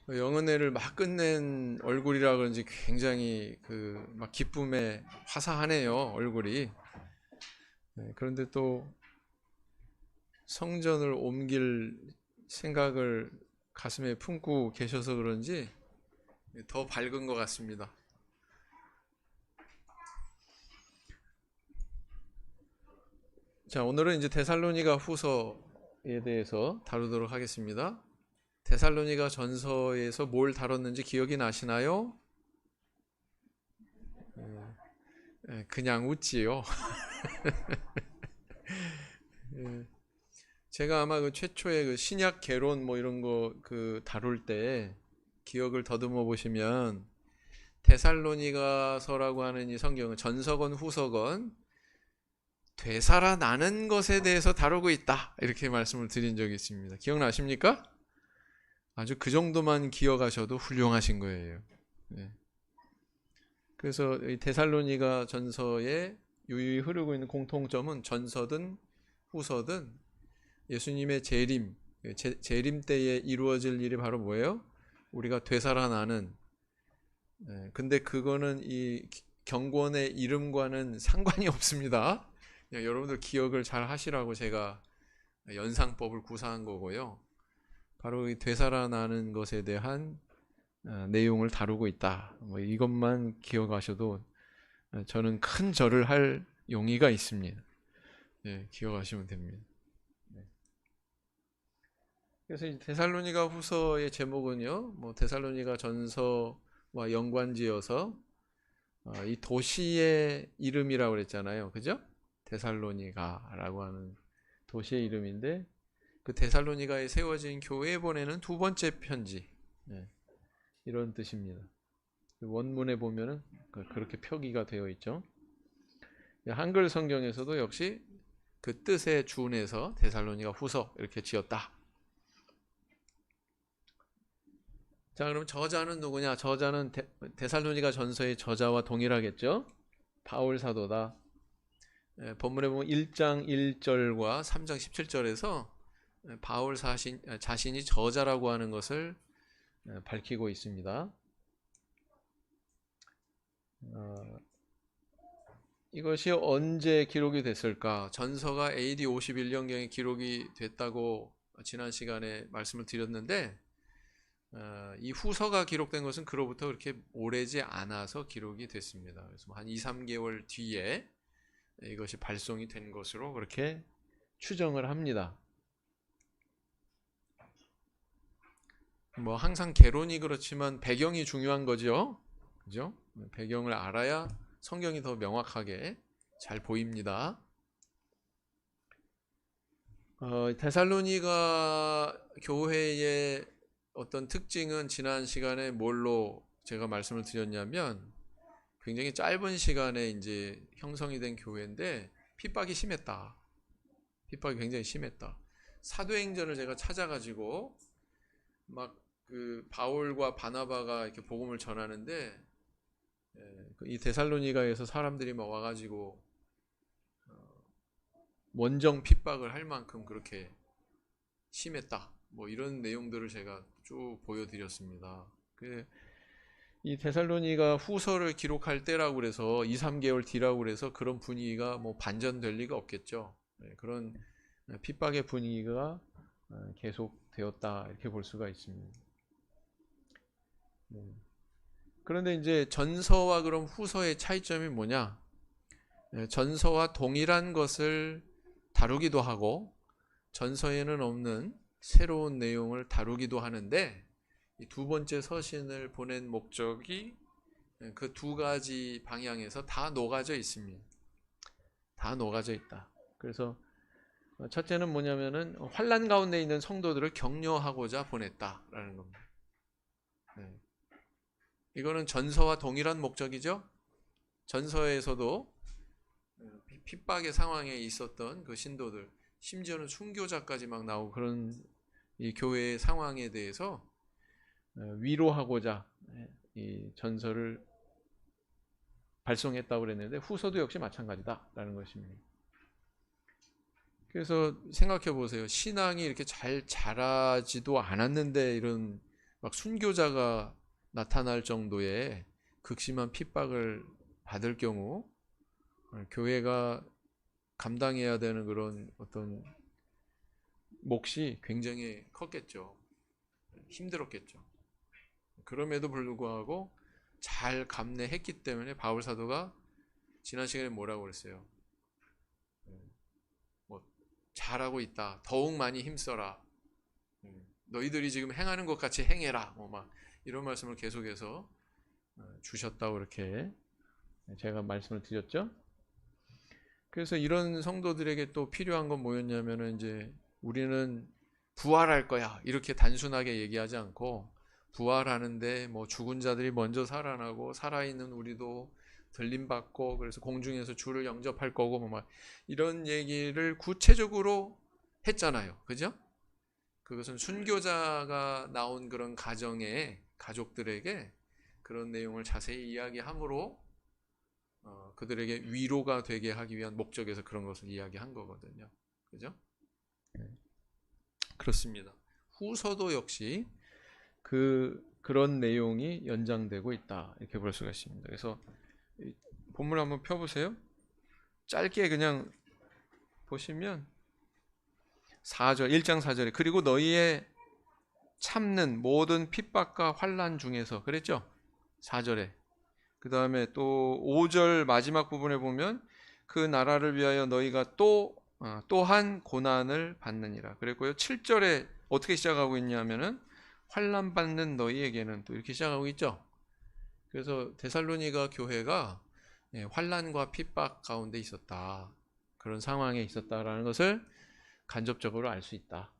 영은혜를 막 끝낸 얼굴이라 그런지 굉장히 그 막 기쁨에 화사하네요, 얼굴이. 그런데 또 성전을 옮길 생각을 가슴에 품고 계셔서 그런지 더 밝은 것 같습니다. 자, 오늘은 이제 데살로니가 후서에 대해서 다루도록 하겠습니다. 데살로니가 전서에서 뭘 다뤘는지 기억이 나시나요? 그냥 웃지요. 제가 아마 그 최초의 그 신약 개론 뭐 이런 거 그 다룰 때 기억을 더듬어 보시면 데살로니가서라고 하는 이 성경은 전서건 후서건 되살아나는 것에 대해서 다루고 있다, 이렇게 말씀을 드린 적이 있습니다. 기억나십니까? 아주 그 정도만 기억하셔도 훌륭하신 거예요. 네. 그래서 이 데살로니가 전서에 유유히 흐르고 있는 공통점은 전서든 후서든 예수님의 재림 때에 이루어질 일이 바로 뭐예요? 우리가 되살아나는. 근데 그거는 이 경건의 이름과는 상관이 없습니다. 여러분들 기억을 잘 하시라고 제가 연상법을 구사한 거고요. 바로 이 되살아나는 것에 대한 내용을 다루고 있다. 뭐 이것만 기억하셔도 저는 큰 절을 할 용의가 있습니다. 네, 기억하시면 됩니다. 그래서 이 데살로니가 후서의 제목은요, 뭐 데살로니가 전서와 연관지어서 이 도시의 이름이라고 그랬잖아요, 그죠? 데살로니가라고 하는 도시의 이름인데 그 데살로니가에 세워진 교회에 보내는 두 번째 편지, 네, 이런 뜻입니다. 원문에 보면은 그렇게 표기가 되어 있죠. 한글 성경에서도 역시 그 뜻에 준해서 데살로니가 후서 이렇게 지었다. 자, 그럼 저자는 누구냐? 저자는 데살로니가 전서의 저자와 동일하겠죠? 바울 사도다. 본문에 보면 1장 1절과 3장 17절에서 바울 자신이 저자라고 하는 것을 밝히고 있습니다. 이것이 언제 기록이 됐을까? 전서가 AD 51년경에 기록이 됐다고 지난 시간에 말씀을 드렸는데 이 후서가 기록된 것은 그로부터 그렇게 오래지 않아서 기록이 됐습니다. 그래서 한 2, 3개월 뒤에 이것이 발송이 된 것으로 그렇게 추정을 합니다. 뭐 항상 개론이 그렇지만 배경이 중요한 거죠. 그죠? 배경을 알아야 성경이 더 명확하게 잘 보입니다. 데살로니가 교회의 어떤 특징은 지난 시간에 뭘로 제가 말씀을 드렸냐면 굉장히 짧은 시간에 이제 형성이 된 교회인데 핍박이 심했다. 핍박이 굉장히 심했다. 사도행전을 제가 찾아가지고 막 그 바울과 바나바가 이렇게 복음을 전하는데 이 데살로니가에서 사람들이 막 와가지고 원정 핍박을 할 만큼 그렇게 심했다. 뭐 이런 내용들을 제가 쭉 보여드렸습니다. 이 데살로니가 후서를 기록할 때라고 그래서 2, 3개월 뒤라고 그래서 그런 분위기가 뭐 반전될 리가 없겠죠. 그런 핍박의 분위기가 계속 되었다, 이렇게 볼 수가 있습니다. 그런데 이제 전서와 그럼 후서의 차이점이 뭐냐? 전서와 동일한 것을 다루기도 하고 전서에는 없는 새로운 내용을 다루기도 하는데 이 두 번째 서신을 보낸 목적이 그 두 가지 방향에서 다 녹아져 있습니다. 다 녹아져 있다. 그래서 첫째는 뭐냐면은 환난 가운데 있는 성도들을 격려하고자 보냈다라는 겁니다. 이거는 전서와 동일한 목적이죠. 전서에서도 핍박의 상황에 있었던 그 신도들, 심지어는 순교자까지 막 나오고 그런 이 교회의 상황에 대해서 위로하고자 이 전서를 발송했다고 그랬는데 후서도 역시 마찬가지다라는 것입니다. 그래서 생각해 보세요. 신앙이 이렇게 잘 자라지도 않았는데 이런 막 순교자가 나타날 정도의 극심한 핍박을 받을 경우 교회가 감당해야 되는 그런 어떤 몫이 굉장히 컸겠죠. 힘들었겠죠. 그럼에도 불구하고 잘 감내했기 때문에 바울 사도가 지난 시간에 뭐라고 그랬어요? 뭐 잘하고 있다. 더욱 많이 힘써라. 너희들이 지금 행하는 것 같이 행해라. 뭐 막 이런 말씀을 계속해서 주셨다고 이렇게 제가 말씀을 드렸죠. 그래서 이런 성도들에게 또 필요한 건 뭐였냐면은 이제 우리는 부활할 거야 이렇게 단순하게 얘기하지 않고 부활하는데 뭐 죽은 자들이 먼저 살아나고 살아있는 우리도 들림받고 그래서 공중에서 주를 영접할 거고 뭐 막 이런 얘기를 구체적으로 했잖아요. 그죠? 그것은 순교자가 나온 그런 가정의 가족들에게 그런 내용을 자세히 이야기함으로 그들에게 위로가 되게 하기 위한 목적에서 그런 것을 이야기한 거거든요. 그죠? 그렇습니다. 후서도 역시 그런 내용이 연장되고 있다. 이렇게 볼 수가 있습니다. 그래서 본문 한번 펴보세요. 짧게 그냥 보시면 4절, 1장 4절에 그리고 너희의 참는 모든 핍박과 환난 중에서 그랬죠? 4절에 그 다음에 또 5절 마지막 부분에 보면 그 나라를 위하여 너희가 또한 고난을 받느니라 그랬고요. 7절에 어떻게 시작하고 있냐면은 환난 받는 너희에게는 또 이렇게 시작하고 있죠. 그래서 데살로니가 교회가 환난과 핍박 가운데 있었다. 그런 상황에 있었다라는 것을 간접적으로 알 수 있다.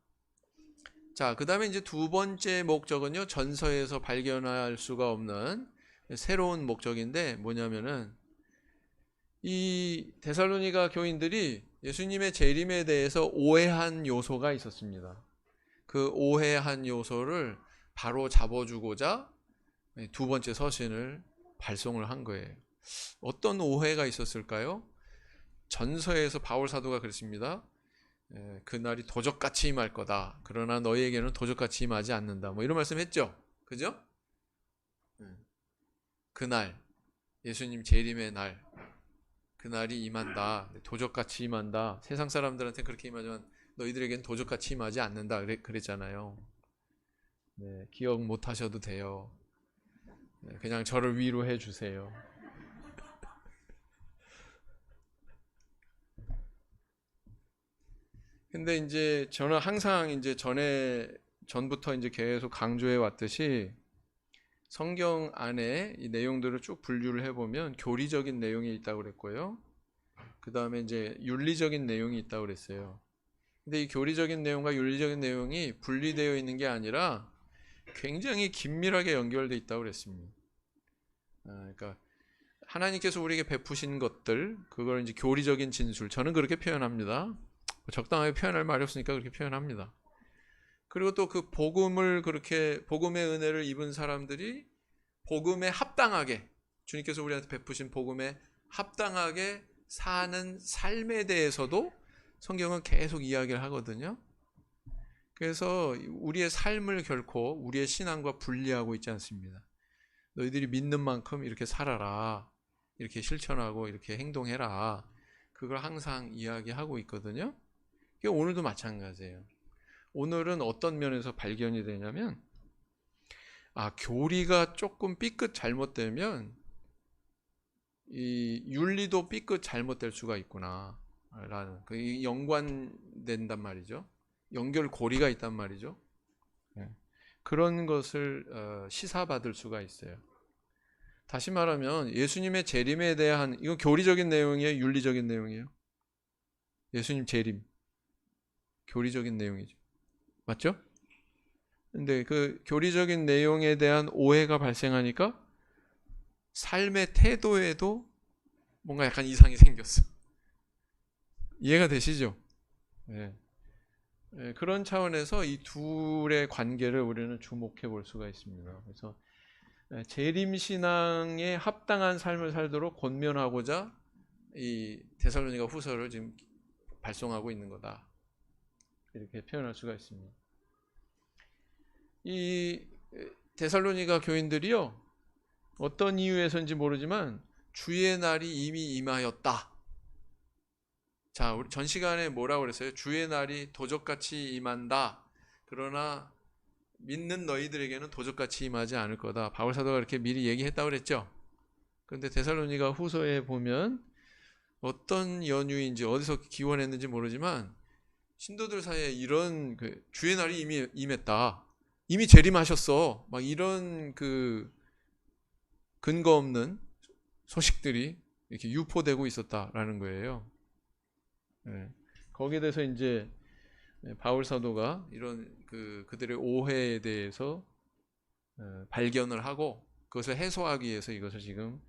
자, 그 다음에 이제 두 번째 목적은요, 전서에서 발견할 수가 없는 새로운 목적인데 뭐냐면은 이 데살로니가 교인들이 예수님의 재림에 대해서 오해한 요소가 있었습니다. 그 오해한 요소를 바로 잡아주고자 두 번째 서신을 발송을 한 거예요. 어떤 오해가 있었을까요? 전서에서 바울 사도가 그랬습니다. 그날이 도적같이 임할 거다. 그러나 너희에게는 도적같이 임하지 않는다. 뭐 이런 말씀했죠. 그죠? 그날 예수님 재림의 날 그날이 임한다. 도적같이 임한다. 세상 사람들한테 그렇게 임하지만 너희들에겐 도적같이 임하지 않는다. 그랬잖아요. 네, 기억 못 하셔도 돼요. 네, 그냥 저를 위로해 주세요. 근데 이제 저는 항상 이제 전부터 이제 계속 강조해 왔듯이 성경 안에 이 내용들을 쭉 분류를 해보면 교리적인 내용이 있다고 그랬고요. 그 다음에 이제 윤리적인 내용이 있다고 그랬어요. 근데 이 교리적인 내용과 윤리적인 내용이 분리되어 있는 게 아니라 굉장히 긴밀하게 연결되어 있다고 그랬습니다. 그러니까 하나님께서 우리에게 베푸신 것들, 그걸 이제 교리적인 진술, 저는 그렇게 표현합니다. 적당하게 표현할 말이 없으니까 그렇게 표현합니다. 그리고 또 그 복음을 그렇게 복음의 은혜를 입은 사람들이 복음에 합당하게 주님께서 우리한테 베푸신 복음에 합당하게 사는 삶에 대해서도 성경은 계속 이야기를 하거든요. 그래서 우리의 삶을 결코 우리의 신앙과 분리하고 있지 않습니다. 너희들이 믿는 만큼 이렇게 살아라. 이렇게 실천하고 이렇게 행동해라. 그걸 항상 이야기하고 있거든요. 오늘도 마찬가지예요. 오늘은 어떤 면에서 발견이 되냐면 교리가 조금 삐끗 잘못되면 이 윤리도 삐끗 잘못될 수가 있구나 라는 그 연관된단 말이죠. 연결고리가 있단 말이죠. 그런 것을 시사받을 수가 있어요. 다시 말하면 예수님의 재림에 대한 이건 교리적인 내용이에요, 윤리적인 내용이에요? 예수님 재림 교리적인 내용이죠. 맞죠? 근데 그 교리적인 내용에 대한 오해가 발생하니까 삶의 태도에도 뭔가 약간 이상이 생겼어. 이해가 되시죠? 네. 네, 그런 차원에서 이 둘의 관계를 우리는 주목해 볼 수가 있습니다. 그래서 재림신앙에 합당한 삶을 살도록 권면하고자 이 데살로니가 후서를 지금 발송하고 있는 거다. 이렇게 표현할 수가 있습니다. 이 데살로니가 교인들이요, 어떤 이유에서인지 모르지만 주의 날이 이미 임하였다. 자, 우리 전 시간에 뭐라고 그랬어요? 주의 날이 도적같이 임한다. 그러나 믿는 너희들에게는 도적같이 임하지 않을 거다. 바울 사도가 이렇게 미리 얘기했다고 그랬죠. 그런데 데살로니가 후서에 보면 어떤 연유인지 어디서 기원했는지 모르지만 신도들 사이에 이런 주의 날이 이미 임했다. 이미 재림하셨어. 막 이런 근거 없는 소식들이 이렇게 유포되고 있었다라는 거예요. 네. 거기에 대해서 이제 바울 사도가 이런 그들의 오해에 대해서 발견을 하고 그것을 해소하기 위해서 이것을 지금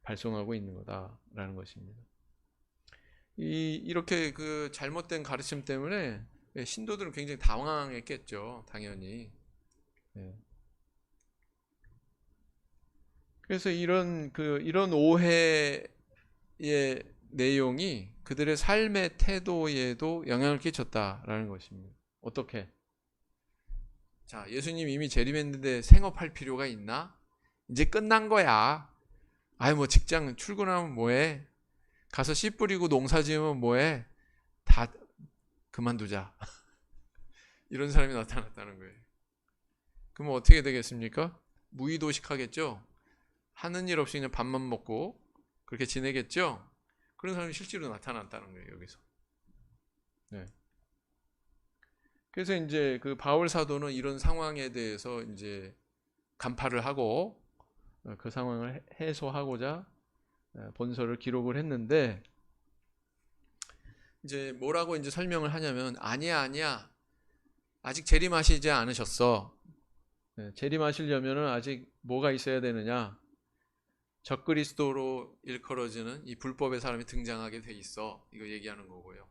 발송하고 있는 거다라는 것입니다. 이렇게 잘못된 가르침 때문에 신도들은 굉장히 당황했겠죠, 당연히. 네. 그래서 이런 오해의 내용이 그들의 삶의 태도에도 영향을 끼쳤다라는 것입니다. 어떻게? 자, 예수님 이미 재림했는데 생업할 필요가 있나? 이제 끝난 거야. 아유, 뭐 직장 출근하면 뭐해? 가서 씨 뿌리고 농사 지으면 뭐해? 다 그만두자. 이런 사람이 나타났다는 거예요. 그러면 어떻게 되겠습니까? 무의도식하겠죠? 하는 일 없이 그냥 밥만 먹고 그렇게 지내겠죠? 그런 사람이 실제로 나타났다는 거예요, 여기서. 네. 그래서 이제 바울 사도는 이런 상황에 대해서 이제 간파를 하고 그 상황을 해소하고자 본서를 기록을 했는데, 이제 뭐라고 이제 설명을 하냐면, 아니야. 아직 재림하시지 않으셨어. 재림하시려면은 아직 뭐가 있어야 되느냐? 적그리스도로 일컬어지는 이 불법의 사람이 등장하게 돼 있어. 이거 얘기하는 거고요.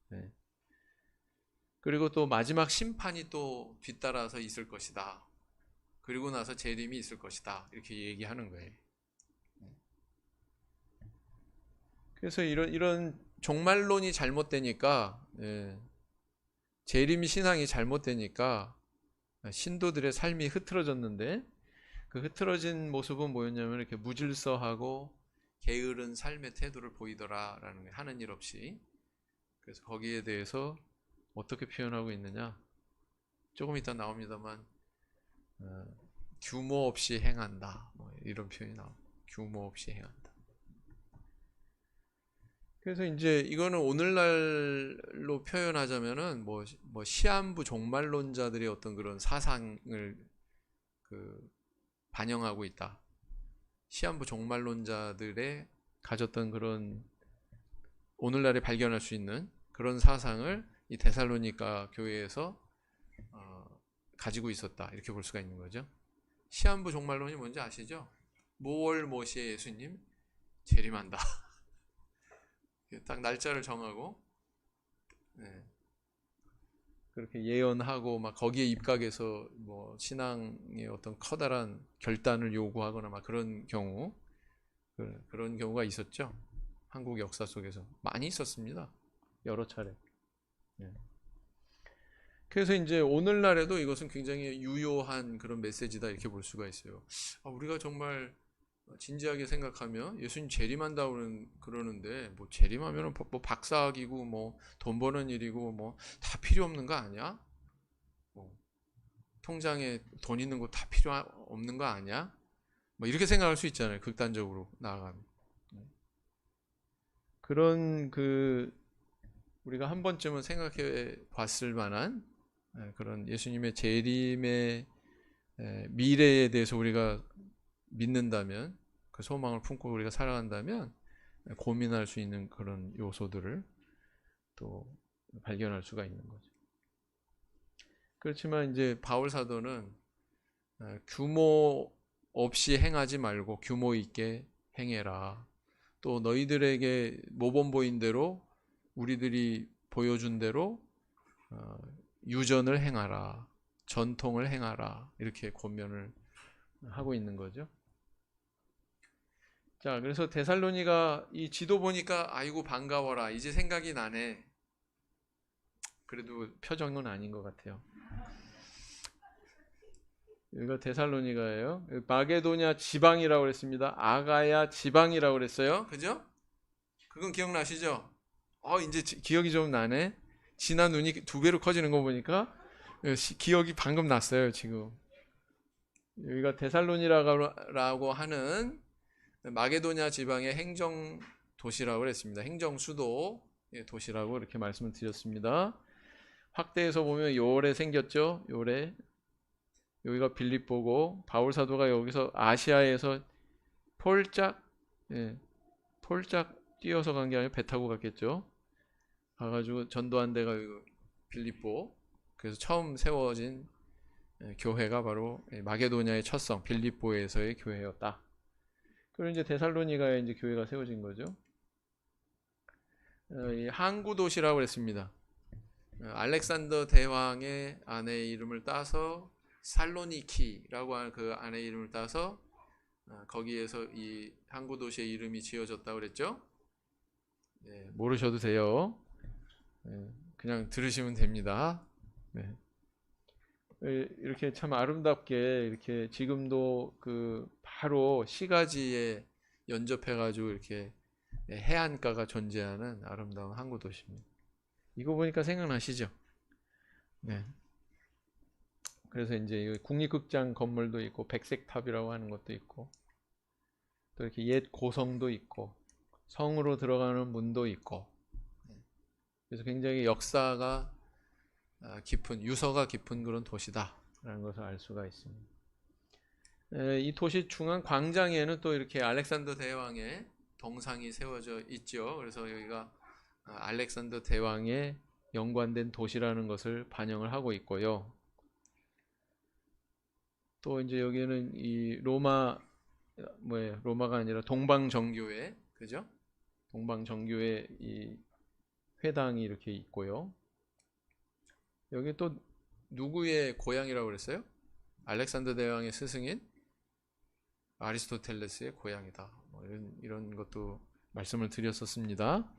네. 그리고 또 마지막 심판이 또 뒤따라서 있을 것이다. 그리고 나서 재림이 있을 것이다. 이렇게 얘기하는 거예요. 그래서 이런 종말론이 잘못되니까, 재림 신앙이 잘못되니까 신도들의 삶이 흐트러졌는데, 그 흐트러진 모습은 뭐였냐면 이렇게 무질서하고 게으른 삶의 태도를 보이더라라는 게, 하는 일 없이. 그래서 거기에 대해서 어떻게 표현하고 있느냐? 조금 이따 나옵니다만 규모 없이 행한다. 뭐 이런 표현이 나옵니다. 규모 없이 행한다. 그래서 이제 이거는 오늘날로 표현하자면은 뭐 시한부 종말론자들의 어떤 그런 사상을 반영하고 있다. 시한부 종말론자들의 가졌던 그런 오늘날에 발견할 수 있는 그런 사상을 이 데살로니가 교회에서 가지고 있었다. 이렇게 볼 수가 있는 거죠. 시한부 종말론이 뭔지 아시죠? 모월 모시에 예수님 재림한다. 딱 날짜를 정하고, 네, 그렇게 예언하고 막 거기에 입각해서 뭐 신앙의 어떤 커다란 결단을 요구하거나 막 그런 경우가 있었죠. 한국 역사 속에서 많이 있었습니다. 여러 차례. 네. 그래서 이제 오늘날에도 이것은 굉장히 유효한 그런 메시지다 이렇게 볼 수가 있어요. 우리가 정말 진지하게 생각하면 예수님 재림한다고 그러는데, 뭐 재림하면 뭐 박사학이고 뭐 돈 버는 일이고 뭐 다 필요 없는 거 아니야? 뭐 통장에 돈 있는 거 다 필요 없는 거 아니야? 뭐 이렇게 생각할 수 있잖아요. 극단적으로 나아가면. 그런 우리가 한 번쯤은 생각해 봤을 만한 그런 예수님의 재림의 미래에 대해서 우리가 믿는다면, 그 소망을 품고 우리가 살아간다면 고민할 수 있는 그런 요소들을 또 발견할 수가 있는 거죠. 그렇지만 이제 바울 사도는 규모 없이 행하지 말고 규모 있게 행해라. 또 너희들에게 모범 보인 대로, 우리들이 보여준 대로 유전을 행하라, 전통을 행하라, 이렇게 권면을 하고 있는 거죠. 자, 그래서 데살로니가 이 지도 보니까 아이고 반가워라, 이제 생각이 나네. 그래도 표정은 아닌 것 같아요. 여기가 데살로니가예요. 마게도냐 지방이라고 그랬습니다. 아가야 지방이라고 그랬어요. 그죠? 그건 기억나시죠? 이제 기억이 좀 나네. 지난 눈이 두 배로 커지는 거 보니까 기억이 방금 났어요, 지금. 여기가 데살로니라고 하는 마게도냐 지방의 행정 도시라고 그랬습니다. 행정 수도 도시라고 이렇게 말씀을 드렸습니다. 확대해서 보면 요래 생겼죠? 요래. 여기가 빌립보고 바울 사도가 여기서 아시아에서 폴짝 뛰어서 간 게 아니라 배 타고 갔겠죠. 가가지고 전도한 데가 빌립보. 그래서 처음 세워진 교회가 바로 마게도냐의 첫 성 빌립보에서의 교회였다. 그리고 이제 데살로니가에 이제 교회가 세워진 거죠. 이 항구 도시라고 그랬습니다. 알렉산더 대왕의 아내의 이름을 따서 살로니키라고 하는 그 아내의 이름을 따서 거기에서 이 항구 도시의 이름이 지어졌다고 그랬죠. 모르셔도 돼요. 그냥 들으시면 됩니다. 이렇게 참 아름답게 이렇게 지금도 그 바로 시가지에 연접해가지고 이렇게 해안가가 존재하는 아름다운 항구 도시입니다. 이거 보니까 생각나시죠? 네. 그래서 이제 국립극장 건물도 있고 백색탑이라고 하는 것도 있고 또 이렇게 옛 고성도 있고 성으로 들어가는 문도 있고 그래서 굉장히 역사가 깊은 유서가 깊은 그런 도시다라는 것을 알 수가 있습니다. 이 도시 중앙 광장에는 또 이렇게 알렉산더 대왕의 동상이 세워져 있죠. 그래서 여기가 알렉산더 대왕의 연관된 도시라는 것을 반영을 하고 있고요. 또 이제 여기는 이 로마가 아니라 동방정교회, 그죠? 동방정교회 이 회당이 이렇게 있고요. 여기 또 누구의 고향이라고 그랬어요? 알렉산더 대왕의 스승인 아리스토텔레스의 고향이다. 이런 것도 말씀을 드렸었습니다.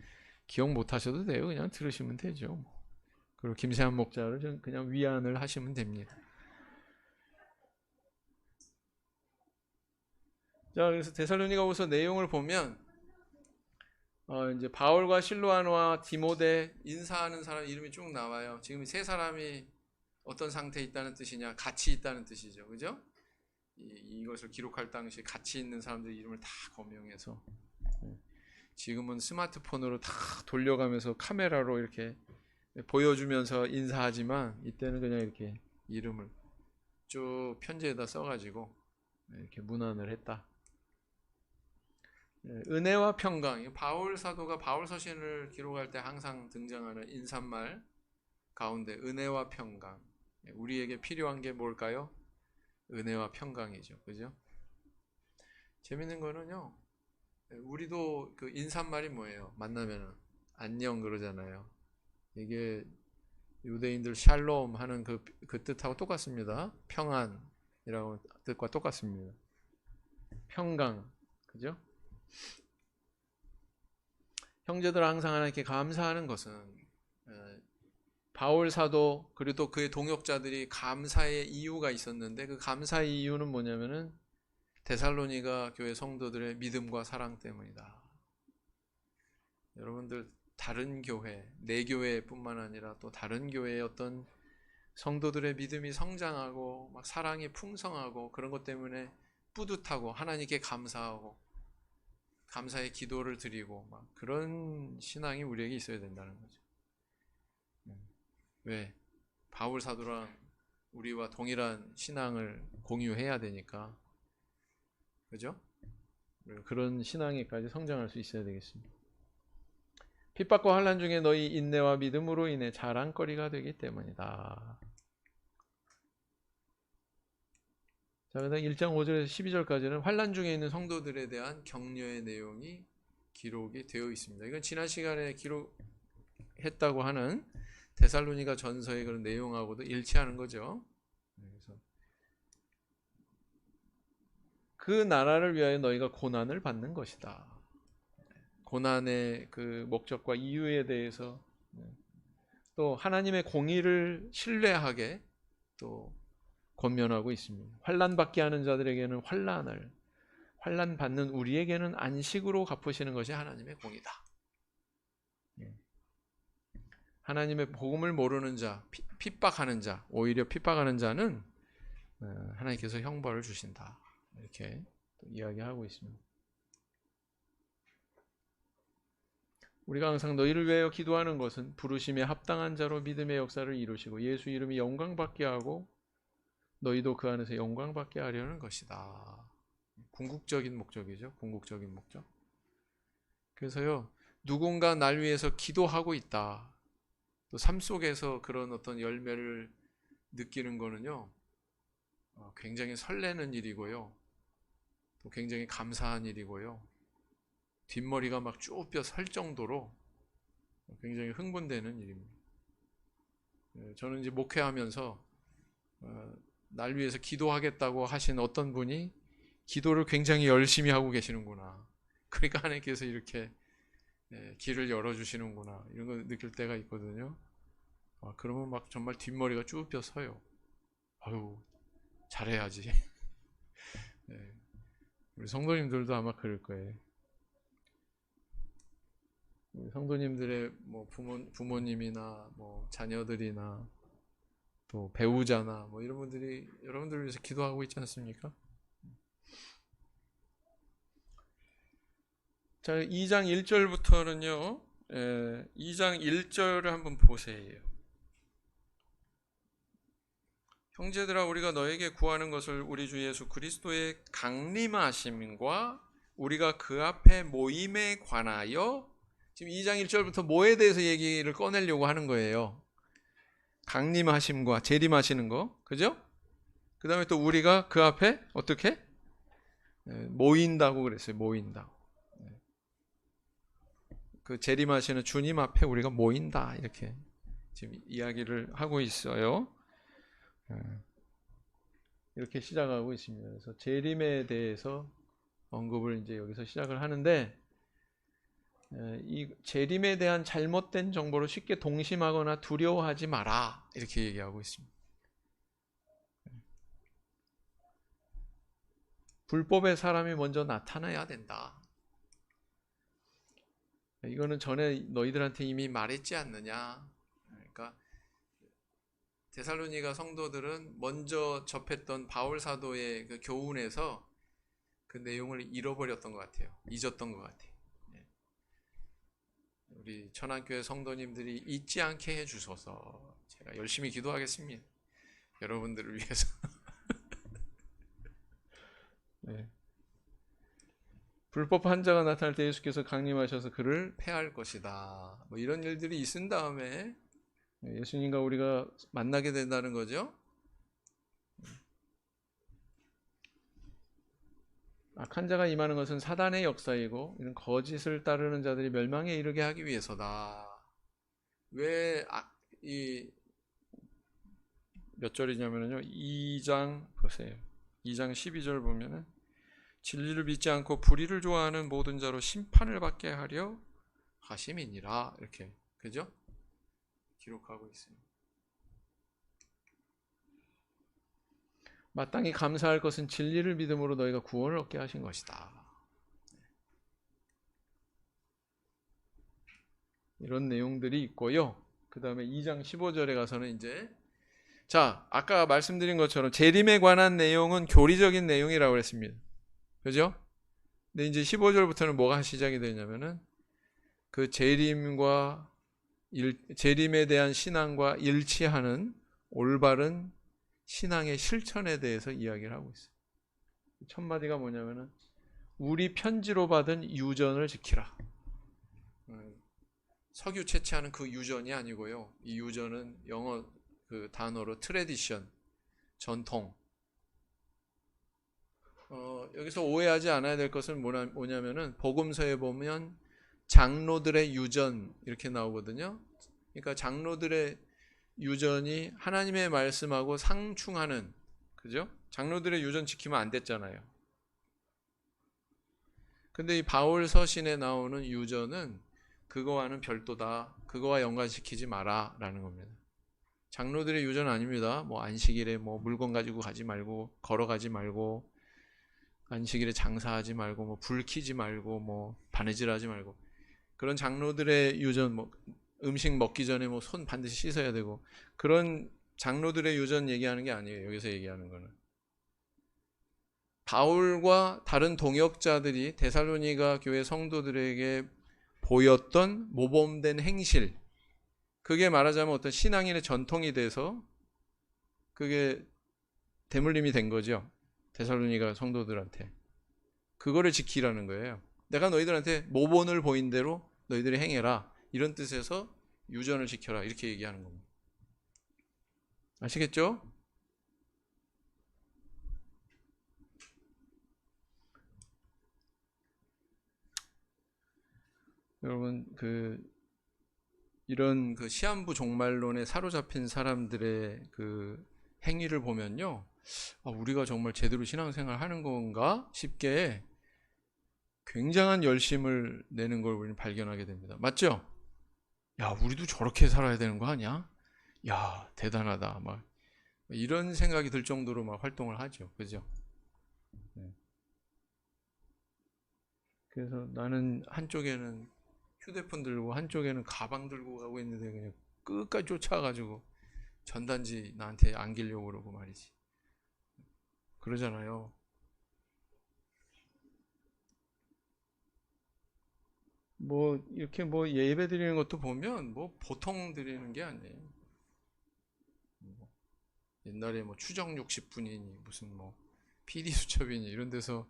기억 못 하셔도 돼요. 그냥 들으시면 되죠. 그리고 김세한 목자를 그냥 위안을 하시면 됩니다. 자, 그래서 데살로니가후서 내용을 보면 이제 바울과 실로아노와 디모데 인사하는 사람 이름이 쭉 나와요. 지금 세 사람이 어떤 상태에 있다는 뜻이냐? 같이 있다는 뜻이죠. 그죠? 이것을 기록할 당시 같이 있는 사람들 이름을 다 거명해서 지금은 스마트폰으로 다 돌려가면서 카메라로 이렇게 보여주면서 인사하지만 이때는 그냥 이렇게 이름을 쭉 편지에다 써가지고 이렇게 문안을 했다. 은혜와 평강, 바울 사도가 바울 서신을 기록할 때 항상 등장하는 인사말 가운데 은혜와 평강. 우리에게 필요한 게 뭘까요? 은혜와 평강이죠. 그죠? 재밌는 거는요. 우리도 그 인사말이 뭐예요? 만나면 안녕 그러잖아요. 이게 유대인들 샬롬 하는 그 뜻하고 똑같습니다. 평안이라고 뜻과 똑같습니다. 평강. 그죠? 형제들 항상 하나님께 감사하는 것은 바울 사도 그리고 또 그의 동역자들이 감사의 이유가 있었는데 그 감사의 이유는 뭐냐면은 데살로니가 교회 성도들의 믿음과 사랑 때문이다. 여러분들 다른 교회, 내 교회뿐만 아니라 또 다른 교회의 어떤 성도들의 믿음이 성장하고 막 사랑이 풍성하고 그런 것 때문에 뿌듯하고 하나님께 감사하고 감사의 기도를 드리고 막 그런 신앙이 우리에게 있어야 된다는 거죠. 왜? 바울 사도랑 우리와 동일한 신앙을 공유해야 되니까. 그죠? 그런 신앙에까지 성장할 수 있어야 되겠습니다. 핍박과 환난 중에 너희 인내와 믿음으로 인해 자랑거리가 되기 때문이다. 자, 그다음 1장 5절에서 12절까지는 환난 중에 있는 성도들에 대한 격려의 내용이 기록이 되어 있습니다. 이건 지난 시간에 기록했다고 하는 데살로니가 전서의 그런 내용하고도 일치하는 거죠. 그래서 그 나라를 위하여 너희가 고난을 받는 것이다. 고난의 그 목적과 이유에 대해서 또 하나님의 공의를 신뢰하게 또 권면하고 있습니다. 환난 받게 하는 자들에게는 환난 받는 우리에게는 안식으로 갚으시는 것이 하나님의 공이다. 하나님의 복음을 모르는 자, 핍박하는 자, 오히려 핍박하는 자는 하나님께서 형벌을 주신다. 이렇게 이야기하고 있습니다. 우리가 항상 너희를 위하여 기도하는 것은 부르심에 합당한 자로 믿음의 역사를 이루시고 예수 이름이 영광받게 하고 너희도 그 안에서 영광받게 하려는 것이다. 궁극적인 목적이죠. 궁극적인 목적. 그래서요, 누군가 날 위해서 기도하고 있다. 또 삶 속에서 그런 어떤 열매를 느끼는 거는요, 굉장히 설레는 일이고요, 또 굉장히 감사한 일이고요, 뒷머리가 막 쭈뼛 설 정도로 굉장히 흥분되는 일입니다. 저는 이제 목회하면서 날 위해서 기도하겠다고 하신 어떤 분이 기도를 굉장히 열심히 하고 계시는구나. 그러니까 하나님께서 이렇게 길을 열어주시는구나. 이런 걸 느낄 때가 있거든요. 그러면 막 정말 뒷머리가 쭈뼛 서요. 아유, 잘해야지. 네. 우리 성도님들도 아마 그럴 거예요. 우리 성도님들의 뭐 부모님이나 뭐 자녀들이나 또 배우자나 뭐 이런 분들이 여러분들을 위해서 기도하고 있지 않습니까? 자, 2장 1절부터는요, 2장 1절을 한번 보세요. 형제들아, 우리가 너에게 구하는 것을 우리 주 예수 그리스도의 강림하심과 우리가 그 앞에 모임에 관하여, 지금 2장 1절부터 뭐에 대해서 얘기를 꺼내려고 하는 거예요. 강림하심과 재림하시는 거, 그죠? 그 다음에 또 우리가 그 앞에 어떻게? 모인다고 그랬어요. 모인다고. 그 재림하시는 주님 앞에 우리가 모인다, 이렇게 지금 이야기를 하고 있어요. 이렇게 시작하고 있습니다. 그래서 재림에 대해서 언급을 이제 여기서 시작을 하는데, 이 재림에 대한 잘못된 정보를 쉽게 동심하거나 두려워하지 마라, 이렇게 얘기하고 있습니다. 불법의 사람이 먼저 나타나야 된다. 이거는 전에 너희들한테 이미 말했지 않느냐. 그러니까 데살로니가 성도들은 먼저 접했던 바울 사도의 그 교훈에서 그 내용을 잃어버렸던 것 같아요. 잊었던 것 같아요. 우리 천안교회 성도님들이 잊지 않게 해주셔서 제가 열심히 기도하겠습니다. 여러분들을 위해서. 네. 불법 환자가 나타날 때 예수께서 강림하셔서 그를 폐할 것이다. 뭐 이런 일들이 있은 다음에 예수님과 우리가 만나게 된다는 거죠. 악한 자가 임하는 것은 사단의 역사이고 이런 거짓을 따르는 자들이 멸망에 이르게 하기 위해서다. 왜 몇 절이냐면요, 2장 보세요. 2장 12절 보면은 진리를 믿지 않고 불의를 좋아하는 모든 자로 심판을 받게 하려 하심이니라, 이렇게, 그죠? 기록하고 있습니다. 마땅히 감사할 것은 진리를 믿음으로 너희가 구원을 얻게 하신 것이다. 이런 내용들이 있고요. 그 다음에 2장 15절에 가서는 이제, 자, 아까 말씀드린 것처럼 재림에 관한 내용은 교리적인 내용이라고 했습니다. 그죠? 근데 이제 15절부터는 뭐가 시작이 되냐면은 그 재림에 대한 신앙과 일치하는 올바른 신앙의 실천에 대해서 이야기를 하고 있어요. 첫 마디가 뭐냐면은 우리 편지로 받은 유전을 지키라. 석유 채취하는 그 유전이 아니고요. 이 유전은 영어 그 단어로 트레디션, 전통. 여기서 오해하지 않아야 될 것은 뭐냐면은 복음서에 보면 장로들의 유전 이렇게 나오거든요. 그러니까 장로들의 유전이 하나님의 말씀하고 상충하는, 그죠? 장로들의 유전 지키면 안 됐잖아요. 근데 이 바울 서신에 나오는 유전은 그거와는 별도다. 그거와 연관시키지 마라 라는 겁니다. 장로들의 유전 아닙니다. 뭐 안식일에 뭐 물건 가지고 가지 말고, 걸어가지 말고, 안식일에 장사하지 말고, 뭐 불 켜지 말고, 뭐 바느질하지 말고, 그런 장로들의 유전, 뭐 음식 먹기 전에 뭐 손 반드시 씻어야 되고, 그런 장로들의 유전 얘기하는 게 아니에요. 여기서 얘기하는 거는 바울과 다른 동역자들이 데살로니가 교회 성도들에게 보였던 모범된 행실, 그게 말하자면 어떤 신앙인의 전통이 돼서 그게 대물림이 된 거죠. 데살로니가 성도들한테. 그거를 지키라는 거예요. 내가 너희들한테 모본을 보인 대로 너희들이 행해라. 이런 뜻에서 유전을 지켜라. 이렇게 얘기하는 겁니다. 아시겠죠? 여러분, 이런 시한부 종말론에 사로잡힌 사람들의 그 행위를 보면요, 우리가 정말 제대로 신앙생활 하는 건가 싶게 굉장한 열심을 내는 걸 우리는 발견하게 됩니다. 맞죠? 야, 우리도 저렇게 살아야 되는 거 아니야? 야, 대단하다. 막 이런 생각이 들 정도로 막 활동을 하죠. 그죠? 네. 그래서 나는 한쪽에는 휴대폰 들고 한쪽에는 가방 들고 가고 있는데 그냥 끝까지 쫓아가지고 전단지 나한테 안기려고 그러고 말이지. 그러잖아요. 뭐 이렇게 뭐 예배 드리는 것도 보면 뭐 보통 드리는 게 아니에요. 뭐 옛날에 뭐 추정 60분이니 무슨 뭐 PD 수첩이니 이런 데서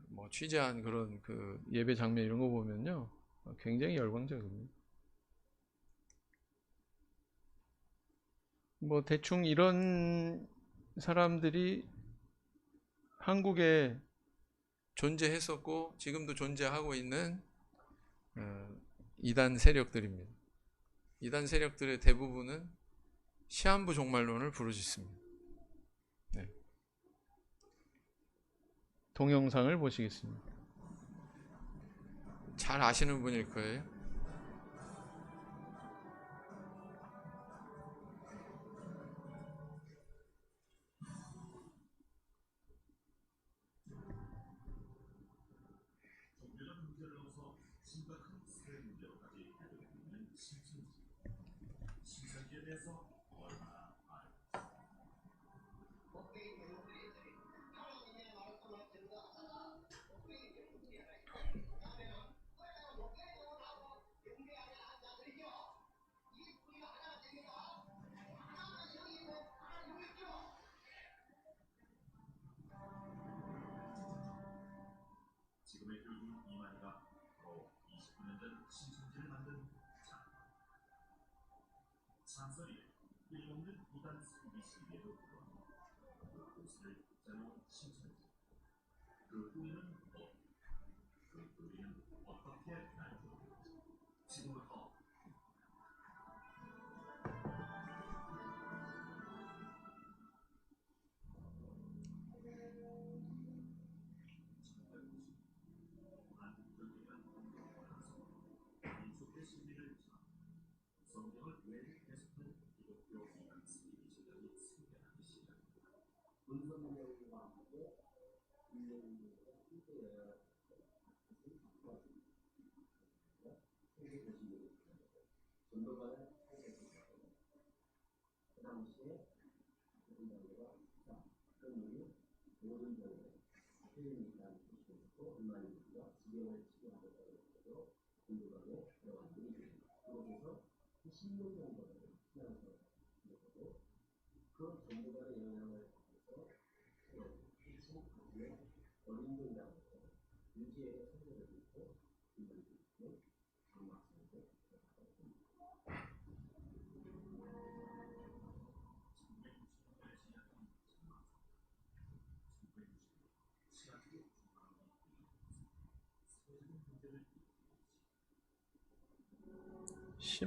뭐 취재한 그런 예배 장면 이런 거 보면요, 굉장히 열광적입니다. 뭐 대충 이런 사람들이 한국에 존재했었고 지금도 존재하고 있는 이단 세력들입니다. 이단 세력들의 대부분은 시한부 종말론을 부르짖습니다. 네. 동영상을 보시겠습니다. 잘 아시는 분일 거예요.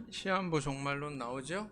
시한부 종말론 나오죠?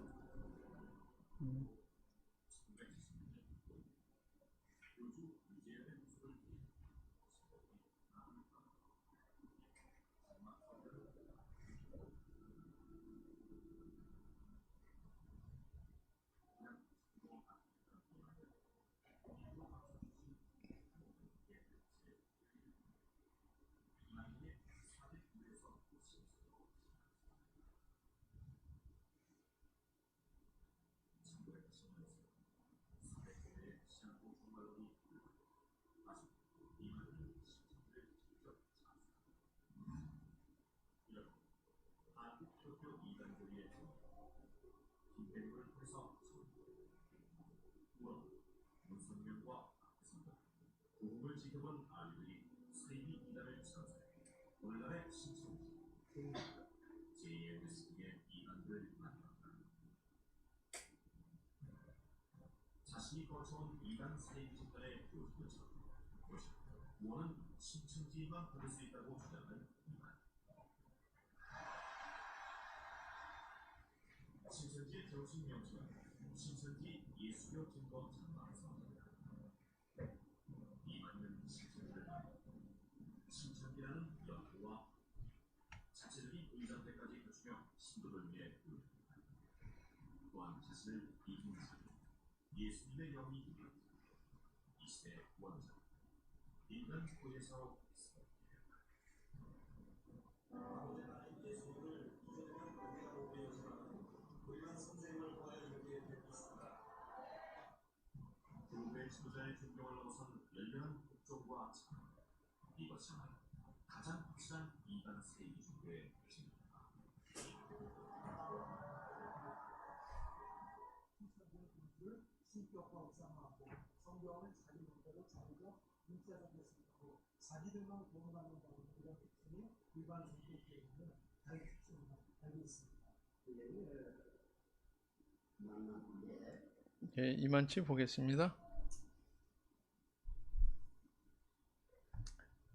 예, 이만치 보겠습니다.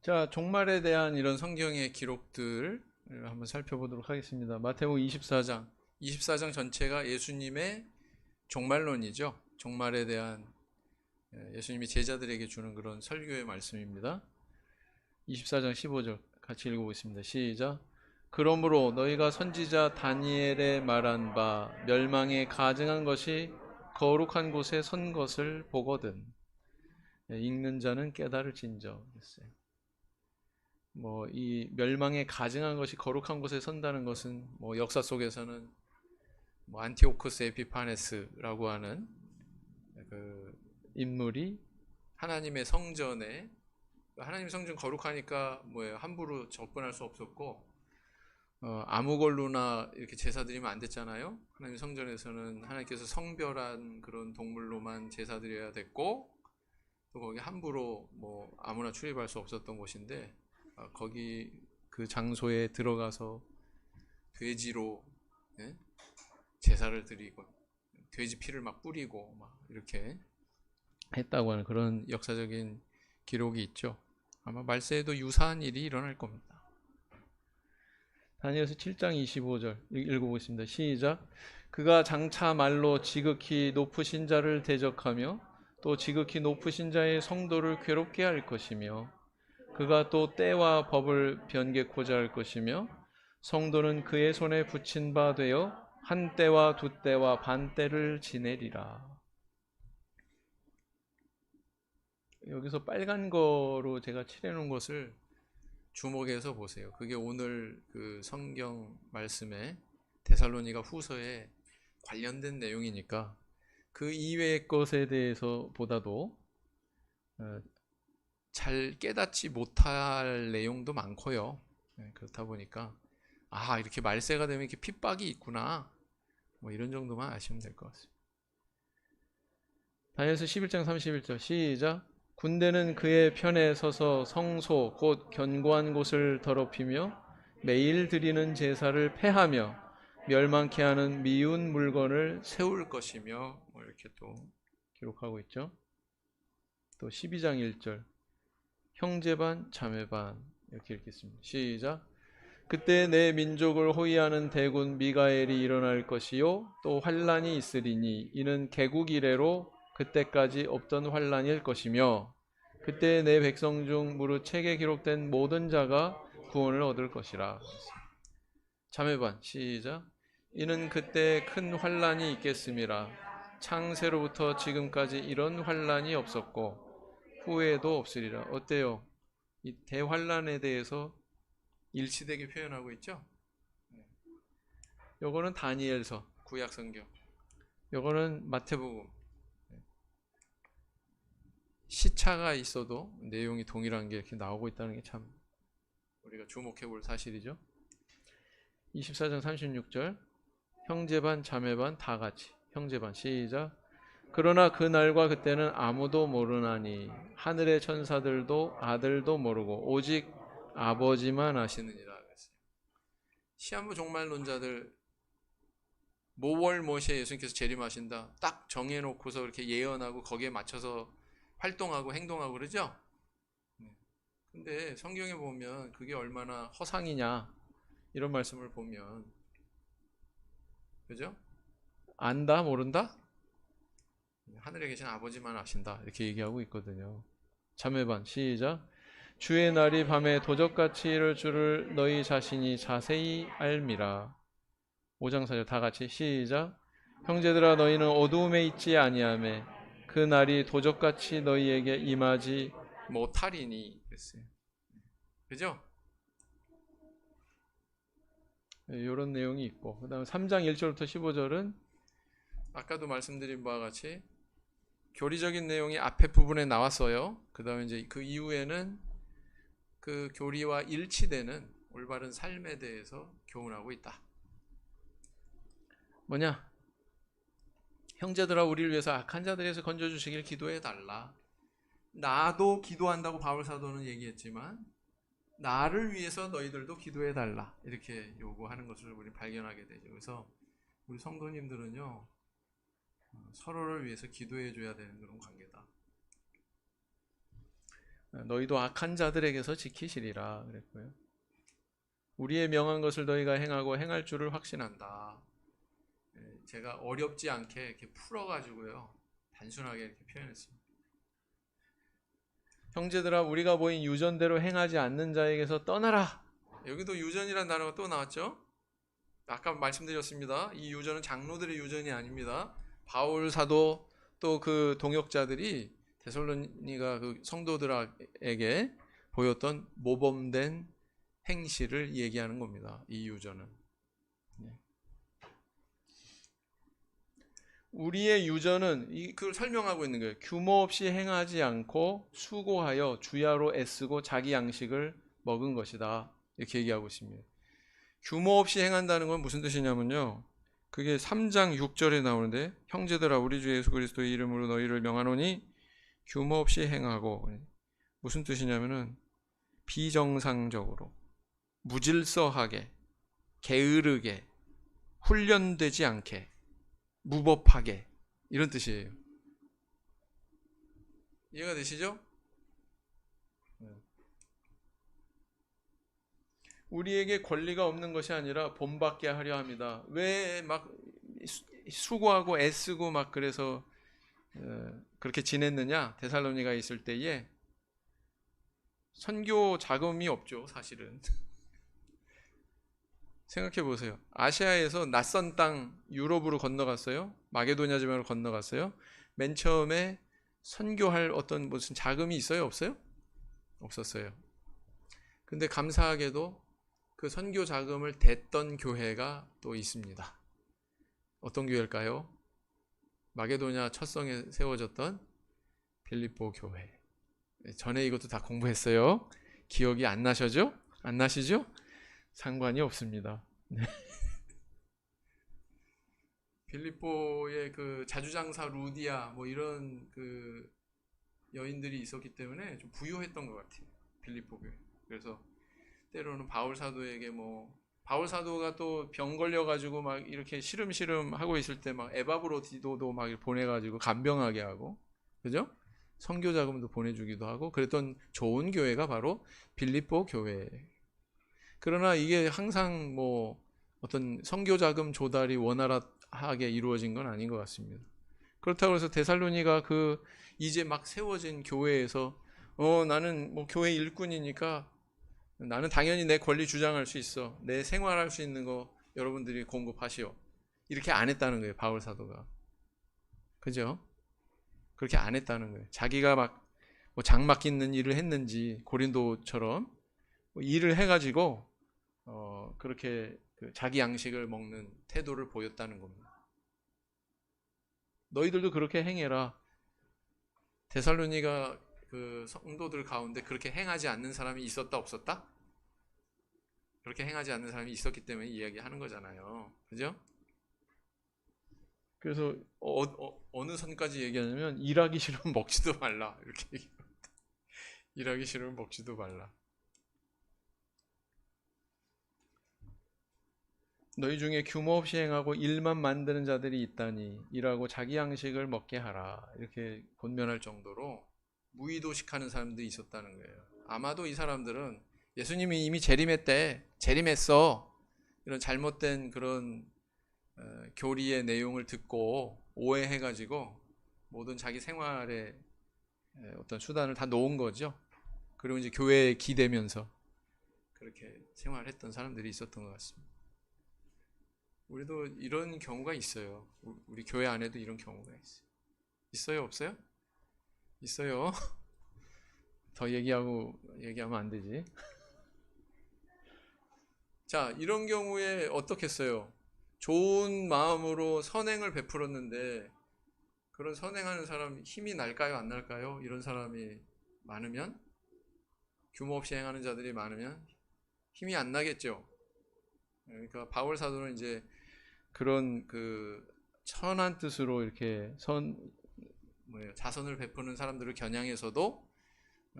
자, 종말에 대한 이런 성경의 기록들을 한번 살펴보도록 하겠습니다. 마태복음 24장 전체가 예수님의 종말론이죠. 종말에 대한 예수님이 제자들에게 주는 그런 설교의 말씀입니다. 24장 15절 같이 읽어보겠습니다. 시작. 그러므로 너희가 선지자 다니엘의 말한 바 멸망에 가증한 것이 거룩한 곳에 선 것을 보거든. 읽는 자는 깨달을진저. 이 멸망에 가증한 것이 거룩한 곳에 선다는 것은 역사 속에서는 안티오쿠스 에피파네스라고 하는 그 인물이 하나님의 성전에, 하나님의 성전 거룩하니까 함부로 접근할 수 없었고, 아무 걸로나 이렇게 제사 드리면 안 됐잖아요. 하나님 성전에서는 하나님께서 성별한 그런 동물로만 제사 드려야 됐고, 또 거기 함부로 아무나 출입할 수 없었던 곳인데, 거기 그 장소에 들어가서 돼지로 제사를 드리고 돼지 피를 막 뿌리고 막 이렇게 했다고 하는 그런 역사적인 기록이 있죠. 아마 말세에도 유사한 일이 일어날 겁니다. 다니엘서 7장 25절 읽어보겠습니다. 시작. 그가 장차 말로 지극히 높으신 자를 대적하며 또 지극히 높으신 자의 성도를 괴롭게 할 것이며 그가 또 때와 법을 변개코자 할 것이며 성도는 그의 손에 붙인 바 되어 한 때와 두 때와 반 때를 지내리라. 여기서 빨간 거로 제가 칠해 놓은 것을 주목해서 보세요. 그게 오늘 그 성경 말씀에 데살로니가 후서에 관련된 내용이니까 그 이외의 것에 대해서 보다도 잘 깨닫지 못할 내용도 많고요. 그렇다 보니까 이렇게 말세가 되면 이렇게 핍박이 있구나, 이런 정도만 아시면 될 것 같습니다. 다니엘서 11장 31절 시작. 군대는 그의 편에 서서 성소 곧 견고한 곳을 더럽히며 매일 드리는 제사를 폐하며 멸망케 하는 미운 물건을 세울 것이며 이렇게 또 기록하고 있죠. 또 12장 1절 형제 반 자매 반 이렇게 읽겠습니다. 시작. 그때 내 민족을 호위하는 대군 미가엘이 일어날 것이요 또 환란이 있으리니 이는 개국 이래로 그때까지 없던 환란일 것이며 그때 내 백성 중 무릇 책에 기록된 모든 자가 구원을 얻을 것이라. 자매 반 시작. 이는 그때 큰 환란이 있겠음이라. 창세로부터 지금까지 이런 환란이 없었고 후에도 없으리라. 어때요? 이 대환란에 대해서 일치되게 표현하고 있죠? 요거는 다니엘서 구약 성경, 요거는 마태복음. 시차가 있어도 내용이 동일한 게 이렇게 나오고 있다는 게 참 우리가 주목해 볼 사실이죠. 24장 36절 형제 반 자매 반 다 같이 형제 반 시작. 그러나 그 날과 그때는 아무도 모르나니 하늘의 천사들도 아들도 모르고 오직 아버지만 아시느니라. 시한부 종말론자들 모월 모시에 예수님께서 재림하신다 딱 정해놓고서 이렇게 예언하고 거기에 맞춰서 활동하고 행동하고 그러죠. 근데 성경에 보면 그게 얼마나 허상이냐 이런 말씀을 보면, 그죠? 안다 모른다? 하늘에 계신 아버지만 아신다 이렇게 얘기하고 있거든요. 자매반 시작. 주의 날이 밤에 도적같이 이를 줄을 너희 자신이 자세히 알미라. 5장 4절 다 같이 시작. 형제들아 너희는 어두움에 있지 아니하매 그 날이 도적같이 너희에게 임하지 못하리니 그랬어요. 그죠? 이런 내용이 있고, 그 다음 3장 1절부터 15절은 아까도 말씀드린 바와 같이 교리적인 내용이 앞에 부분에 나왔어요. 그 다음에 이제 그 이후에는 그 교리와 일치되는 올바른 삶에 대해서 교훈하고 있다. 뭐냐? 형제들아 우리를 위해서 악한 자들에서 건져주시길 기도해달라. 나도 기도한다고 바울사도는 얘기했지만 나를 위해서 너희들도 기도해달라 이렇게 요구하는 것을 우리 발견하게 되죠. 그래서 우리 성도님들은요 서로를 위해서 기도해 줘야 되는 그런 관계다. 너희도 악한 자들에게서 지키시리라 그랬고요. 우리의 명한 것을 너희가 행하고 행할 줄을 확신한다. 제가 어렵지 않게 이렇게 풀어가지고요 단순하게 이렇게 표현했습니다. 형제들아 우리가 보인 유전대로 행하지 않는 자에게서 떠나라. 여기도 유전이라는 단어가 또 나왔죠. 아까 말씀드렸습니다. 이 유전은 장로들의 유전이 아닙니다. 바울 사도 또 그 동역자들이 데살로니가 그 성도들에게 보였던 모범된 행실을 얘기하는 겁니다. 이 유전은. 우리의 유전은 그걸 설명하고 있는 거예요. 규모 없이 행하지 않고 수고하여 주야로 애쓰고 자기 양식을 먹은 것이다. 이렇게 얘기하고 있습니다. 규모 없이 행한다는 건 무슨 뜻이냐면요. 그게 3장 6절에 나오는데 형제들아 우리 주 예수 그리스도의 이름으로 너희를 명하노니 규모 없이 행하고, 무슨 뜻이냐면은 비정상적으로 무질서하게 게으르게 훈련되지 않게 무법하게 이런 뜻이에요. 이해가 되시죠? 우리에게 권리가 없는 것이 아니라 본받게 하려 합니다. 왜 막 수고하고 애쓰고 막 그래서 그렇게 지냈느냐? 데살로니가 있을 때에 선교 자금이 없죠, 사실은. 생각해 보세요. 아시아에서 낯선 땅 유럽으로 건너갔어요. 마게도냐 지방으로 건너갔어요. 맨 처음에 선교할 어떤 무슨 자금이 있어요? 없어요? 없었어요. 근데 감사하게도 그 선교 자금을 댔던 교회가 또 있습니다. 어떤 교회일까요? 마게도냐 첫성에 세워졌던 빌립보 교회. 전에 이것도 다 공부했어요. 기억이 안 나시죠? 안 나시죠? 상관이 없습니다. 빌립보의 그 자주장사 루디아 뭐 이런 그 여인들이 있었기 때문에 좀 부유했던 것 같아요. 빌립보 교회. 그래서 때로는 바울 사도에게 뭐 바울 사도가 또 병 걸려 가지고 막 이렇게 시름시름 하고 있을 때 막 에바브로디도도 막 보내 가지고 간병하게 하고, 그죠? 선교 자금도 보내주기도 하고 그랬던 좋은 교회가 바로 빌립보 교회. 그러나 이게 항상 뭐 어떤 선교 자금 조달이 원활하게 이루어진 건 아닌 것 같습니다. 그렇다고 해서 데살로니가 그 이제 막 세워진 교회에서 나는 뭐 교회 일꾼이니까 나는 당연히 내 권리 주장할 수 있어. 내 생활할 수 있는 거 여러분들이 공급하시오. 이렇게 안 했다는 거예요, 바울 사도가. 그죠? 그렇게 안 했다는 거예요. 자기가 막 뭐 장막 있는 일을 했는지 고린도처럼 뭐 일을 해가지고 그렇게 그 자기 양식을 먹는 태도를 보였다는 겁니다. 너희들도 그렇게 행해라. 데살로니가 그 성도들 가운데 그렇게 행하지 않는 사람이 있었다 없었다? 그렇게 행하지 않는 사람이 있었기 때문에 이야기하는 거잖아요. 그죠? 그래서 어느 선까지 얘기하냐면 일하기 싫으면 먹지도 말라 이렇게 얘기합니다. 일하기 싫으면 먹지도 말라. 너희 중에 규모 없이 행하고 일만 만드는 자들이 있다니 일하고 자기 양식을 먹게 하라. 이렇게 권면할 정도로 무의도식하는 사람들이 있었다는 거예요. 아마도 이 사람들은 예수님이 이미 재림했어. 이런 잘못된 그런 교리의 내용을 듣고 오해해가지고 모든 자기 생활의 어떤 수단을 다 놓은 거죠. 그리고 이제 교회에 기대면서 그렇게 생활했던 사람들이 있었던 것 같습니다. 우리도 이런 경우가 있어요. 우리 교회 안에도 이런 경우가 있어요. 있어요, 없어요? 있어요. 더 얘기하면 안 되지. 자, 이런 경우에 어떻겠어요? 좋은 마음으로 선행을 베풀었는데 그런 선행하는 사람 힘이 날까요, 안 날까요? 이런 사람이 많으면, 규모 없이 행하는 자들이 많으면 힘이 안 나겠죠. 그러니까 바울 사도는 이제 그런 그 선한 뜻으로 이렇게 자선을 베푸는 사람들을 겨냥해서도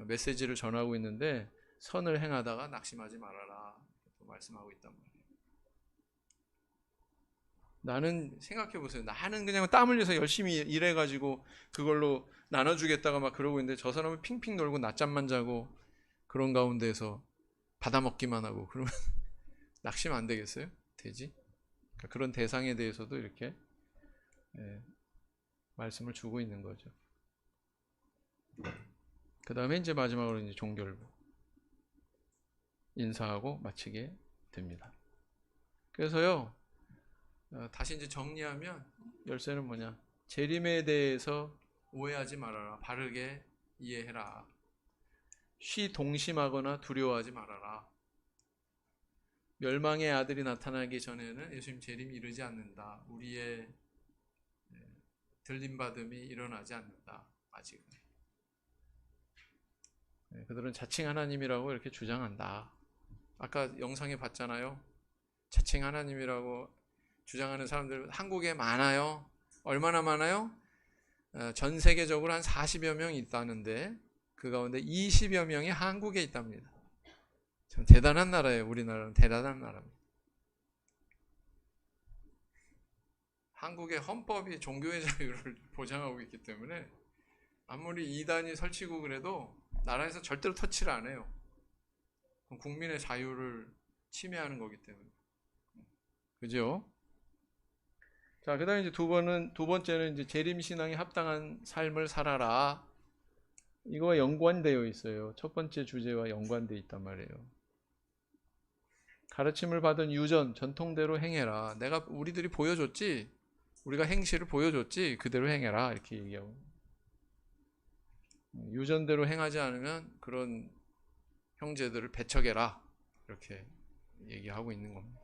메시지를 전하고 있는데, 선을 행하다가 낙심하지 말아라 말씀하고 있단 말이에요. 나는 생각해 보세요. 나는 그냥 땀 흘려서 열심히 일해가지고 그걸로 나눠주겠다가 막 그러고 있는데, 저 사람은 핑핑 놀고 낮잠만 자고 그런 가운데서 받아먹기만 하고 그러면 낙심 안 되겠어요? 되지? 그러니까 그런 대상에 대해서도 이렇게 말씀을 주고 있는 거죠. 그 다음에 이제 마지막으로 이제 종결부 인사하고 마치게 됩니다. 그래서요, 다시 이제 정리하면 열쇠는 뭐냐? 재림에 대해서 오해하지 말아라. 바르게 이해해라. 동심하거나 두려워하지 말아라. 멸망의 아들이 나타나기 전에는 예수님 재림이 이르지 않는다. 우리의 들림받음이 일어나지 않는다. 아직은. 그들은 자칭 하나님이라고 이렇게 주장한다. 아까 영상에 봤잖아요. 자칭 하나님이라고 주장하는 사람들 한국에 많아요. 얼마나 많아요? 전 세계적으로 한 40여 명 있다는데 그 가운데 20여 명이 한국에 있답니다. 참 대단한 나라예요. 우리나라는 대단한 나라입니다. 한국의 헌법이 종교의 자유를 보장하고 있기 때문에 아무리 이단이 설치고 그래도 나라에서 절대로 터치를 안 해요. 국민의 자유를 침해하는 거기 때문에. 그죠? 자, 그 다음에 이제 두 번째는 이제 재림신앙에 합당한 삶을 살아라. 이거와 연관되어 있어요. 첫 번째 주제와 연관되어 있단 말이에요. 가르침을 받은 유전, 전통대로 행해라. 우리들이 보여줬지? 우리가 행실을 보여줬지? 그대로 행해라. 이렇게 얘기하고. 유전대로 행하지 않으면 그런 형제들을 배척해라. 이렇게 얘기하고 있는 겁니다.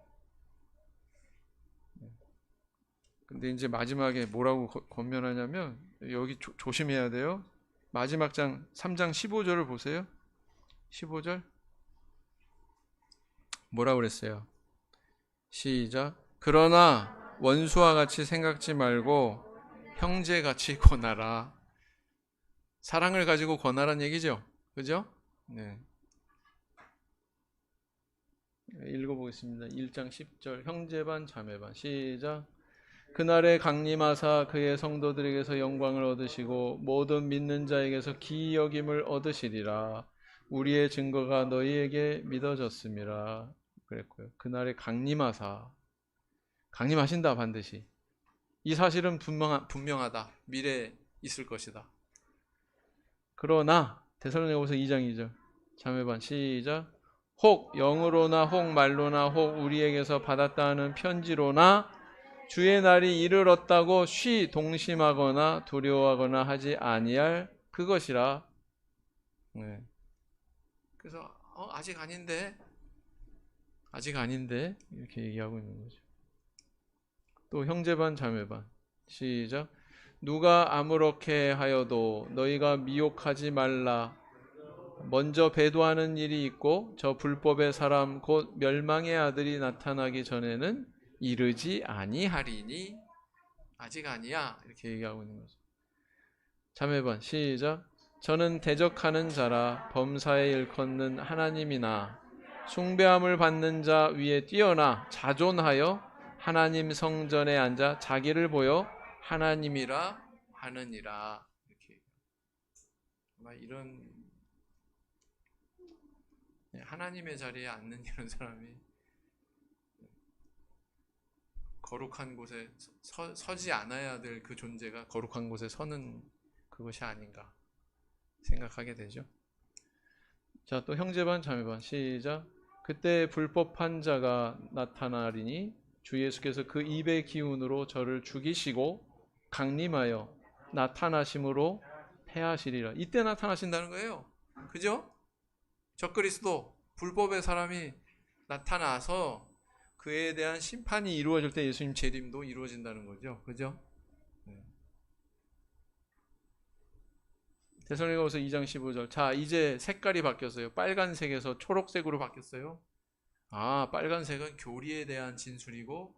근데 이제 마지막에 뭐라고 권면하냐면, 여기 조심해야 돼요. 마지막 장 3장 15절을 보세요. 15절 뭐라고 그랬어요? 시작. 그러나 원수와 같이 생각지 말고 형제같이 권하라. 사랑을 가지고 권하라는 얘기죠. 그죠? 네. 읽어보겠습니다. 1장 10절. 형제반 자매반. 시작. 그날에 강림하사 그의 성도들에게서 영광을 얻으시고 모든 믿는 자에게서 기이 여김을 얻으시리라. 우리의 증거가 너희에게 믿어졌음이라. 그랬고요. 그날에 강림하신다. 반드시. 이 사실은 분명하다. 미래에 있을 것이다. 그러나 데살로니가후서 2장 2절. 자매반 시작. 혹 영으로나 혹 말로나 혹 우리에게서 받았다 하는 편지로나 주의 날이 이르렀다고 동심하거나 두려워하거나 하지 아니할 그것이라. 네. 그래서 아직 아닌데 이렇게 얘기하고 있는 거죠. 또 형제반 자매반 시작. 누가 아무렇게 하여도 너희가 미혹하지 말라. 먼저 배도하는 일이 있고 저 불법의 사람 곧 멸망의 아들이 나타나기 전에는 이르지 아니하리니. 아직 아니야. 이렇게 얘기하고 있는 거죠. 자매반 시작. 저는 대적하는 자라 범사에 일컫는 하나님이나 숭배함을 받는 자 위에 뛰어나 자존하여 하나님 성전에 앉아 자기를 보여 하나님이라 하느니라. 이렇게 아마 이런 하나님의 자리에 앉는 이런 사람이 거룩한 곳에 서지 않아야 될 그 존재가 거룩한 곳에 서는 그것이 아닌가 생각하게 되죠. 자, 또 형제반 자매반 시작. 그때 불법한 자가 나타나리니 주 예수께서 그 입의 기운으로 저를 죽이시고 강림하여 나타나심으로 패하시리라. 이때 나타나신다는 거예요. 그죠? 적그리스도 불법의 사람이 나타나서 그에 대한 심판이 이루어질 때 예수님 재림도 이루어진다는 거죠. 그죠? 데살로니가후서 2장 15절. 자, 이제 색깔이 바뀌었어요. 빨간색에서 초록색으로 바뀌었어요. 아, 빨간색은 교리에 대한 진술이고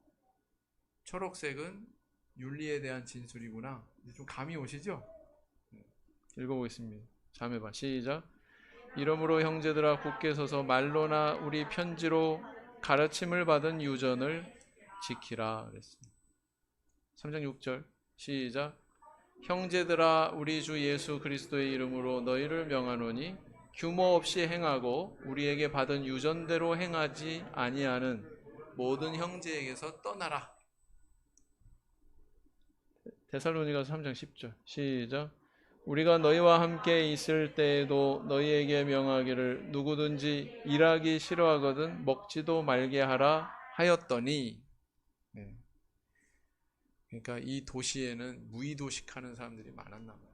초록색은 윤리에 대한 진술이구나. 좀 감이 오시죠? 읽어보겠습니다. 자매반 시작. 이러므로 형제들아 굳게 서서 말로나 우리 편지로 가르침을 받은 유전을 지키라 그랬습니다. 3장 6절 시작. 형제들아 우리 주 예수 그리스도의 이름으로 너희를 명하노니 규모 없이 행하고 우리에게 받은 유전대로 행하지 아니하는 모든 형제에게서 떠나라. 데살로니가서 3장 10절 시작. 우리가 너희와 함께 있을 때에도 너희에게 명하기를 누구든지 일하기 싫어하거든 먹지도 말게 하라 하였더니. 그러니까 이 도시에는 무의도식하는 사람들이 많았나 봐요.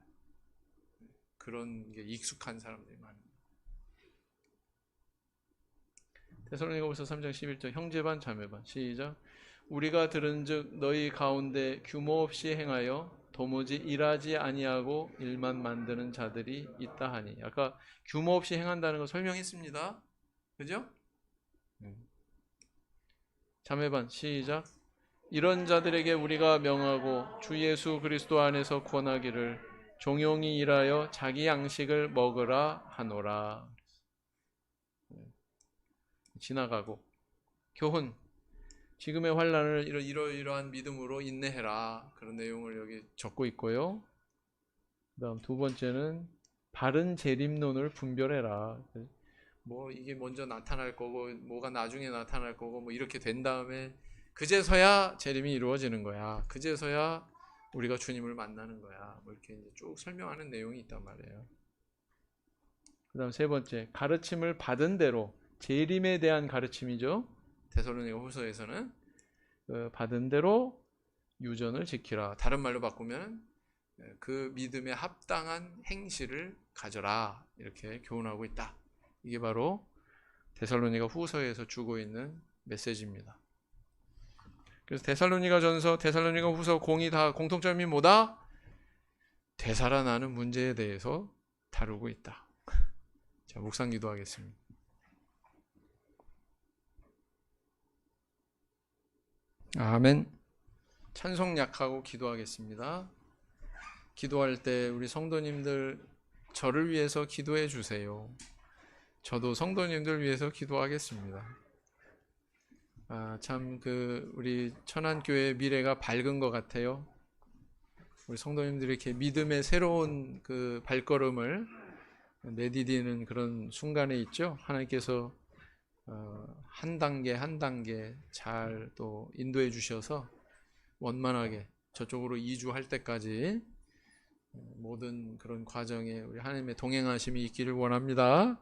그런 게 익숙한 사람들이 많아요. 데살로니가후서 3장 11절 형제반 자매반 시작. 우리가 들은즉 너희 가운데 규모 없이 행하여 도무지 일하지 아니하고 일만 만드는 자들이 있다 하니. 아까 규모 없이 행한다는 거 설명했습니다. 그죠? 자매반 시작. 이런 자들에게 우리가 명하고 주 예수 그리스도 안에서 권하기를 종용이 일하여 자기 양식을 먹으라 하노라. 지나가고 교훈. 지금의 환난을 이러이러한 믿음으로 인내해라. 그런 내용을 여기 적고 있고요. 그다음 두 번째는 바른 재림론을 분별해라. 뭐 이게 먼저 나타날 거고 뭐가 나중에 나타날 거고 뭐 이렇게 된 다음에 그제서야 재림이 이루어지는 거야. 그제서야 우리가 주님을 만나는 거야. 뭐 이렇게 이제 쭉 설명하는 내용이 있단 말이에요. 그다음 세 번째, 가르침을 받은 대로 재림에 대한 가르침이죠. 데살로니가후서에서는 받은 대로 유전을 지키라. 다른 말로 바꾸면 그 믿음에 합당한 행실을 가져라. 이렇게 교훈하고 있다. 이게 바로 데살로니가후서에서 주고 있는 메시지입니다. 그래서 데살로니가전서, 데살로니가후서 공이 다 공통점이 뭐다? 되살아나는 문제에 대해서 다루고 있다. 자, 묵상 기도하겠습니다. 아멘. 찬송 약하고 기도하겠습니다. 기도할 때 우리 성도님들 저를 위해서 기도해 주세요. 저도 성도님들 위해서 기도하겠습니다. 참 우리 천안교회의 미래가 밝은 것 같아요. 우리 성도님들이 이렇게 믿음의 새로운 그 발걸음을 내디디는 그런 순간에 있죠. 하나님께서 한 단계 한 단계 잘 또 인도해 주셔서 원만하게 저쪽으로 이주할 때까지 모든 그런 과정에 우리 하나님의 동행하심이 있기를 원합니다.